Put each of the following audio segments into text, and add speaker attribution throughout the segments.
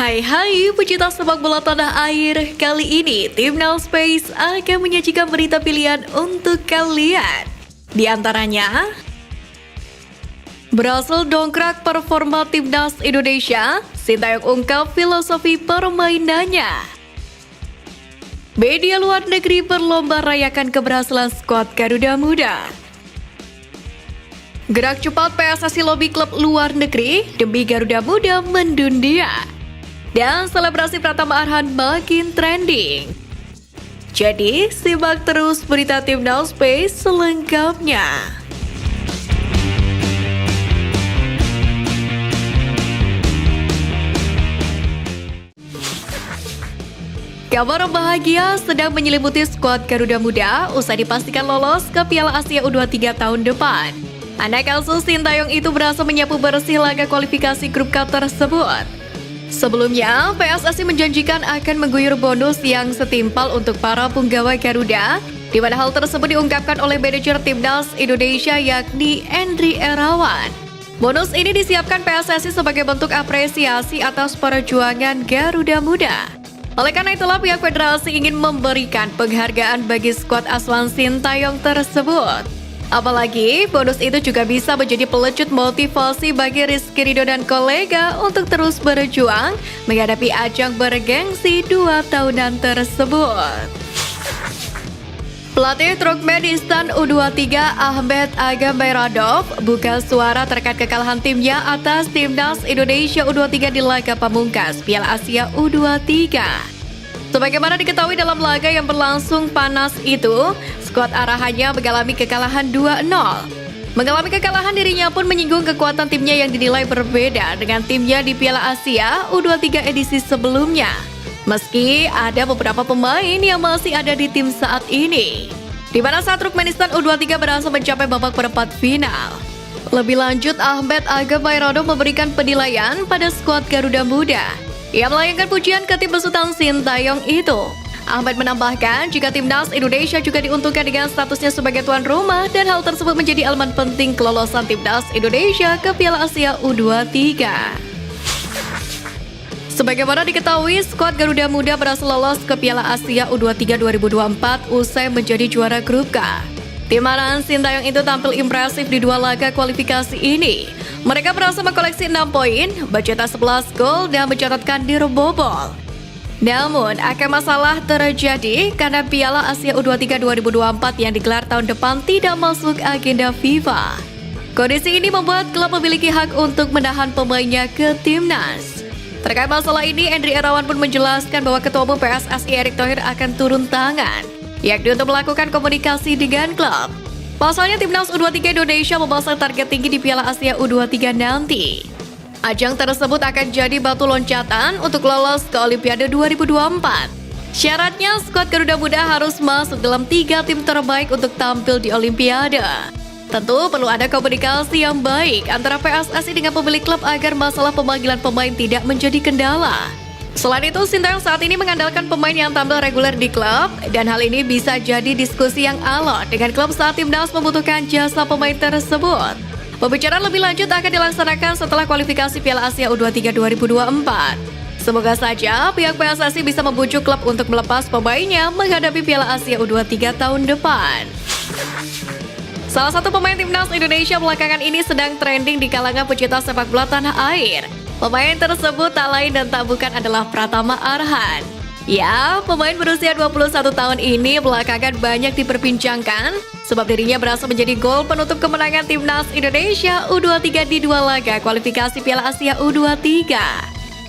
Speaker 1: Hai pecinta sepak bola tanah air. Kali ini Timnas Space akan menyajikan berita pilihan untuk kalian. Di antaranya, berhasil dongkrak performa Timnas Indonesia, Sintayong ungkap filosofi permainannya. Media luar negeri berlomba rayakan keberhasilan skuad Garuda Muda. Gerak cepat PSSI lobi klub luar negeri demi Garuda Muda mendunia. Dan selebrasi Pratama Arhan makin trending. Jadi, simak terus berita Timnas Space selengkapnya. Kabar bahagia sedang menyelimuti skuad Garuda Muda usai dipastikan lolos ke Piala Asia U23 tahun depan. Anak asuh Sintayong itu berhasil menyapu bersih laga kualifikasi grup K tersebut. Sebelumnya, PSSI menjanjikan akan mengguyur bonus yang setimpal untuk para penggawa Garuda, di mana hal tersebut diungkapkan oleh manajer Timnas Indonesia yakni Endri Irawan. Bonus ini disiapkan PSSI sebagai bentuk apresiasi atas perjuangan Garuda Muda. Oleh karena itulah pihak federasi ingin memberikan penghargaan bagi skuad asuhan Sintayong tersebut. Apalagi bonus itu juga bisa menjadi pelecut motivasi bagi Rizky Ridho dan kolega untuk terus berjuang menghadapi ajang bergengsi 2 tahunan tersebut. Pelatih Turkmenistan U23 Ahmet Agambairadov buka suara terkait kekalahan timnya atas Timnas Indonesia U23 di laga pamungkas Piala Asia U23. Sebagaimana diketahui dalam laga yang berlangsung panas itu, skuad arahannya mengalami kekalahan 2-0. Mengalami kekalahan dirinya pun menyinggung kekuatan timnya yang dinilai berbeda dengan timnya di Piala Asia U23 edisi sebelumnya. Meski ada beberapa pemain yang masih ada di tim saat ini, di mana saat Turkmenistan U23 berhasil mencapai babak perempat final. Lebih lanjut, Ahmet Agambairadov memberikan penilaian pada skuad Garuda Muda. Ia melayangkan pujian ke tim besutan Sintayong itu. Ahmad menambahkan jika Timnas Indonesia juga diuntungkan dengan statusnya sebagai tuan rumah dan hal tersebut menjadi elemen penting kelolosan Timnas Indonesia ke Piala Asia U23. Sebagaimana diketahui, skuad Garuda Muda berhasil lolos ke Piala Asia U23 2024 usai menjadi juara grup K. Tim arahan Sintayong itu tampil impresif di 2 laga kualifikasi ini. Mereka berhasil mengkoleksi 6 poin, mencetak 11 gol dan mencatatkan dirobobol. Namun, akan masalah terjadi karena Piala Asia U23 2024 yang digelar tahun depan tidak masuk agenda FIFA. Kondisi ini membuat klub memiliki hak untuk menahan pemainnya ke timnas. Terkait masalah ini, Endri Irawan pun menjelaskan bahwa Ketua Umum PSSI Erick Thohir akan turun tangan, yakni untuk melakukan komunikasi dengan klub. Pasalnya Timnas U23 Indonesia memasang target tinggi di Piala Asia U23 nanti. Ajang tersebut akan jadi batu loncatan untuk lolos ke Olimpiade 2024. Syaratnya skuad Garuda Muda harus masuk dalam 3 tim terbaik untuk tampil di Olimpiade. Tentu perlu ada komunikasi yang baik antara PSSI dengan pemilik klub agar masalah pemanggilan pemain tidak menjadi kendala. Selain itu, Sintayong saat ini mengandalkan pemain yang tampil reguler di klub, dan hal ini bisa jadi diskusi yang alot dengan klub saat Timnas membutuhkan jasa pemain tersebut. Pembicaraan lebih lanjut akan dilaksanakan setelah kualifikasi Piala Asia U23 2024. Semoga saja pihak PSSI bisa membujuk klub untuk melepas pemainnya menghadapi Piala Asia U23 tahun depan. Salah satu pemain Timnas Indonesia belakangan ini sedang trending di kalangan pecinta sepak bola tanah air. Pemain tersebut tak lain dan tak bukan adalah Pratama Arhan. Ya, pemain berusia 21 tahun ini belakangan banyak diperbincangkan sebab dirinya berhasil menjadi gol penutup kemenangan Timnas Indonesia U23 di 2 laga kualifikasi Piala Asia U23.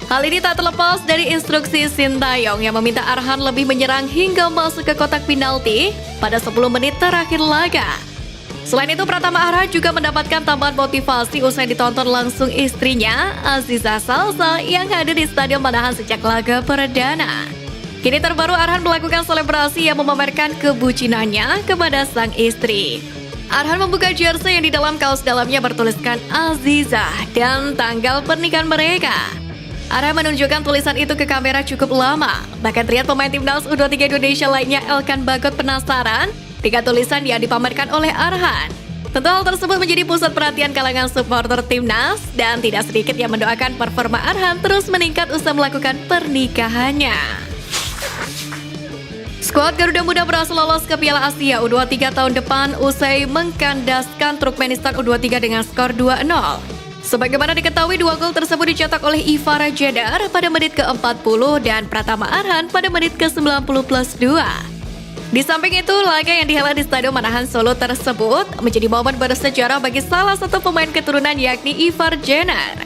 Speaker 1: Hal ini tak terlepas dari instruksi Sintayong yang meminta Arhan lebih menyerang hingga masuk ke kotak penalti pada 10 menit terakhir laga. Selain itu, Pratama Arhan juga mendapatkan tambahan motivasi usai ditonton langsung istrinya, Aziza Salsa, yang hadir di Stadion Manahan sejak laga perdana. Kini terbaru Arhan melakukan selebrasi yang memamerkan kebucinannya kepada sang istri. Arhan membuka jersey yang di dalam kaos dalamnya bertuliskan Aziza dan tanggal pernikahan mereka. Arhan menunjukkan tulisan itu ke kamera cukup lama. Bahkan terlihat pemain Timnas U23 Indonesia lainnya Elkan Bagot penasaran dengan tulisan yang dipamerkan oleh Arhan. Tentu hal tersebut menjadi pusat perhatian kalangan supporter timnas dan tidak sedikit yang mendoakan performa Arhan terus meningkat usai melakukan pernikahannya. Skuad Garuda Muda berhasil lolos ke Piala Asia U23 tahun depan usai mengkandaskan Turkmenistan U23 dengan skor 2-0. Sebagaimana diketahui, 2 gol tersebut dicetak oleh Ivar Jedar pada menit ke-40 dan Pratama Arhan pada menit ke-90+2. Di samping itu, laga yang dihelat di Stadion Manahan Solo tersebut menjadi momen bersejarah bagi salah satu pemain keturunan yakni Ivar Jedar.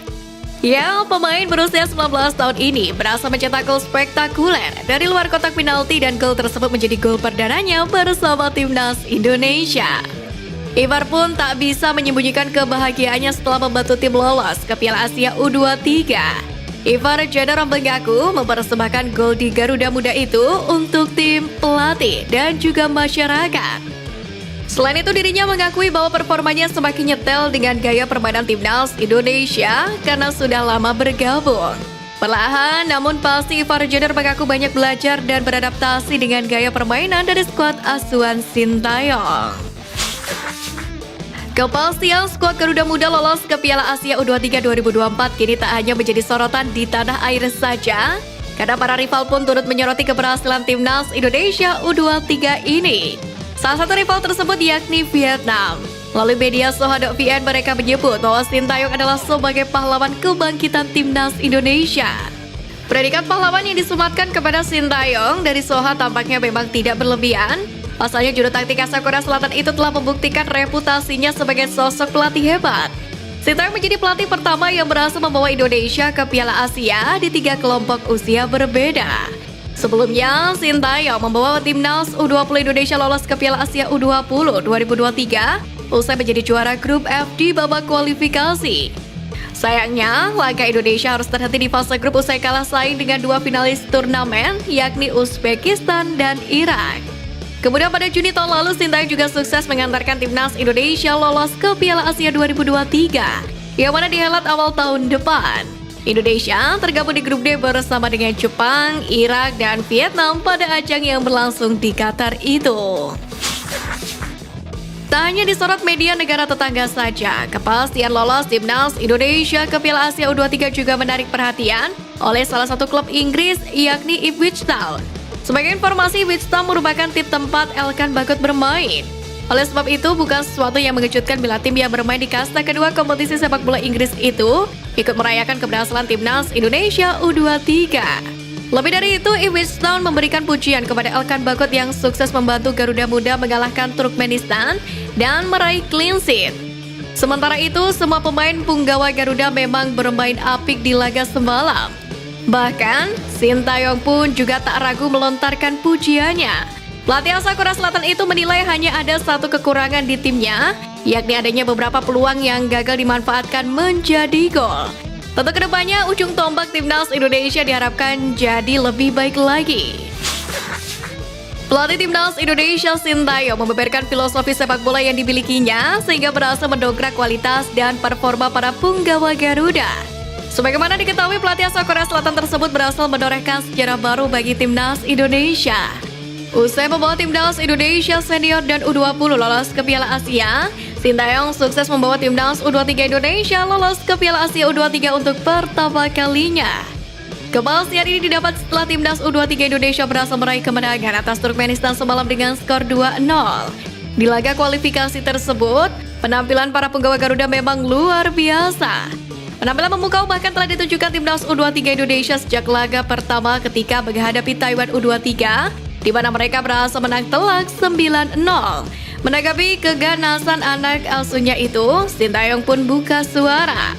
Speaker 1: Ya, pemain berusia 19 tahun ini berhasil mencetak gol spektakuler dari luar kotak penalti dan gol tersebut menjadi gol perdananya bersama timnas Indonesia. Ivar pun tak bisa menyembunyikan kebahagiaannya setelah membantu tim lolos ke Piala Asia U23. Ivar Jedar mengaku mempersembahkan gol di Garuda Muda itu untuk tim, pelatih, dan juga masyarakat. Selain itu, dirinya mengakui bahwa performanya semakin nyetel dengan gaya permainan timnas Indonesia karena sudah lama bergabung. Perlahan, namun pasti Ivar Jedar mengaku banyak belajar dan beradaptasi dengan gaya permainan dari skuad asuhan Sintayong. Kepastian skuad Garuda Muda lolos ke Piala Asia U23 2024 kini tak hanya menjadi sorotan di tanah air saja, karena para rival pun turut menyoroti keberhasilan timnas Indonesia U23 ini. Salah satu rival tersebut yakni Vietnam. Melalui media Soha.vn mereka menyebut bahwa Sintayong adalah sebagai pahlawan kebangkitan timnas Indonesia. Predikat pahlawan yang disematkan kepada Sintayong dari Soha tampaknya memang tidak berlebihan. Pasalnya juru taktik asal Korea Selatan itu telah membuktikan reputasinya sebagai sosok pelatih hebat. Sintayong menjadi pelatih pertama yang berhasil membawa Indonesia ke Piala Asia di 3 kelompok usia berbeda. Sebelumnya, Sintayong membawa timnas U20 Indonesia lolos ke Piala Asia U20 2023 usai menjadi juara grup F di babak kualifikasi. Sayangnya, laga Indonesia harus terhenti di fase grup usai kalah saing dengan 2 finalis turnamen yakni Uzbekistan dan Irak. Kemudian pada Juni tahun lalu, Sintayong juga sukses mengantarkan timnas Indonesia lolos ke Piala Asia 2023, yang mana dihelat awal tahun depan. Indonesia tergabung di grup D bersama dengan Jepang, Irak, dan Vietnam pada ajang yang berlangsung di Qatar itu. Tak hanya disorot media negara tetangga saja, kepastian lolos timnas Indonesia ke Piala Asia U23 juga menarik perhatian oleh salah satu klub Inggris yakni Ipswich Town. Sebagai informasi, Ipswich Town merupakan tim tempat Elkan Bagot bermain. Oleh sebab itu, bukan sesuatu yang mengejutkan bila tim yang bermain di kasta kedua kompetisi sepak bola Inggris itu ikut merayakan keberhasilan timnas Indonesia U23. Lebih dari itu, Ipswich Town memberikan pujian kepada Elkan Bagot yang sukses membantu Garuda Muda mengalahkan Turkmenistan dan meraih clean sheet. Sementara itu, semua pemain punggawa Garuda memang bermain apik di laga semalam. Bahkan, Sintayong pun juga tak ragu melontarkan pujiannya. Pelatih asal Korea Selatan itu menilai hanya ada satu kekurangan di timnya, yakni adanya beberapa peluang yang gagal dimanfaatkan menjadi gol. Tentu kedepannya ujung tombak timnas Indonesia diharapkan jadi lebih baik lagi. Pelatih timnas Indonesia Sintayong membeberkan filosofi sepak bola yang dimilikinya sehingga berhasil mendongkrak kualitas dan performa para punggawa Garuda. Sebagaimana diketahui, pelatih asal Korea Selatan tersebut berhasil menorehkan sejarah baru bagi timnas Indonesia. Usai membawa timnas Indonesia senior dan U20 lolos ke Piala Asia, Sintayong sukses membawa timnas U23 Indonesia lolos ke Piala Asia U23 untuk pertama kalinya. Kepastian ini didapat setelah timnas U23 Indonesia berhasil meraih kemenangan atas Turkmenistan semalam dengan skor 2-0. Di laga kualifikasi tersebut, penampilan para punggawa Garuda memang luar biasa. Penampilan memukau bahkan telah ditunjukkan timnas U23 Indonesia sejak laga pertama ketika menghadapi Taiwan U23, di mana mereka berhasil menang telak 9-0. Menanggapi keganasan anak asuhnya itu, Sintayong pun buka suara.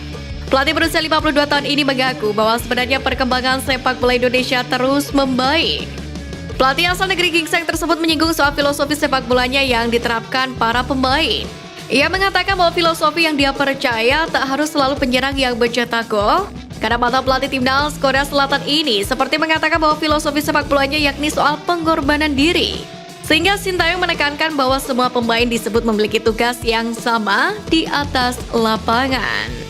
Speaker 1: Pelatih berusia 52 tahun ini mengaku bahwa sebenarnya perkembangan sepak bola Indonesia terus membaik. Pelatih asal negeri Gingseng tersebut menyinggung soal filosofi sepak bolanya yang diterapkan para pemain. Ia mengatakan bahwa filosofi yang dia percaya tak harus selalu penyerang yang mencetak gol, karena mantan pelatih timnas Korea Selatan ini seperti mengatakan bahwa filosofi sepak bolanya yakni soal pengorbanan diri. Sehingga Sintayong menekankan bahwa semua pemain disebut memiliki tugas yang sama di atas lapangan.